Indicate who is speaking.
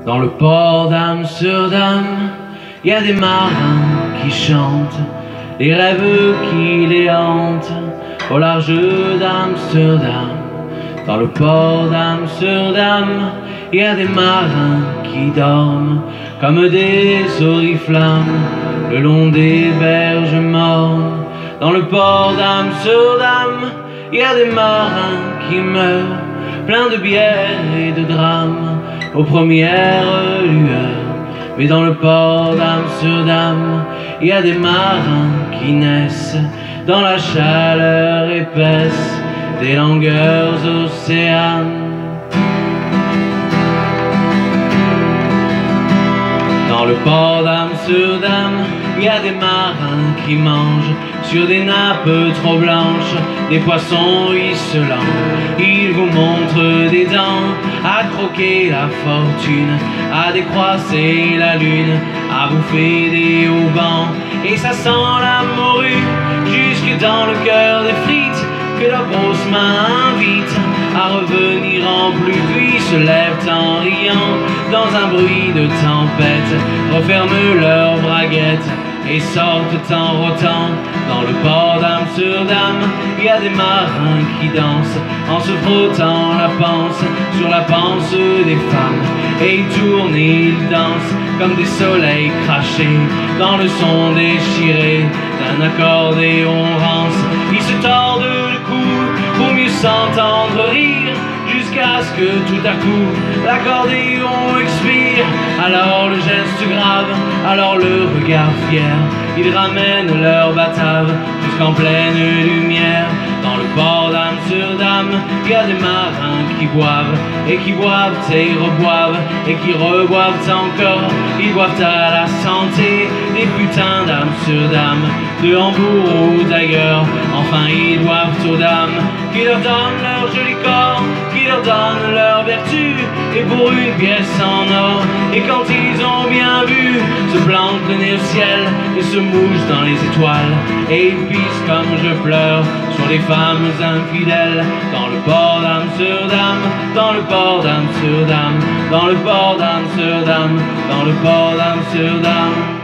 Speaker 1: Dans le port d'Amsterdam, il y a des marins qui chantent, les rêves qui les hantent au large d'Amsterdam. Dans le port d'Amsterdam, il y a des marins qui dorment comme des oriflammes le long des berges mornes. Dans le port d'Amsterdam, il y a des marins qui meurent, pleins de bière et de drames, aux premières lueurs. Mais dans le port d'Amsterdam, il y a des marins qui naissent dans la chaleur épaisse des longueurs océanes. Dans le port d'Amsterdam, il y a des marins qui mangent sur des nappes trop blanches des poissons ruisselants. Ils vous montrent des dents à croquer la fortune, à décroisser la lune, à bouffer des haubans. Et ça sent la morue jusque dans le cœur des frites que leurs grosses mains invitent à revenir en pluie, puis se lèvent en riant dans un bruit de tempête, referment leurs braguettes et sortent en rotant. Dans le port d'Amsterdam, il y a des marins qui dansent en se frottant la panse sur la panse des femmes. Et ils tournent et ils dansent comme des soleils crachés dans le son déchiré d'un accordéon rance. Ils se tordent le cou pour mieux s'entendre rire, jusqu'à ce que tout à coup l'accordéon expire. Alors le geste grave, alors le regard fier, ils ramènent leur batave jusqu'en pleine lumière. Dans le port d'Amsterdam, il y a des marins qui boivent et qui boivent et reboivent et qui reboivent encore. Ils boivent à la santé des putains d'Amsterdam, de Hambourg ou d'ailleurs. Enfin ils boivent aux dames qui leur donnent leur joli corps, qui leur donnent leur vertu, et pour une pièce en or. Et quand ils ont bien bu, se plantent le nez au ciel et se mouchent dans les étoiles. Et ils pissent comme je pleure sur les femmes infidèles. Dans le port d'Amsterdam, dans le port d'Amsterdam, dans le port d'Amsterdam, dans le port d'Amsterdam.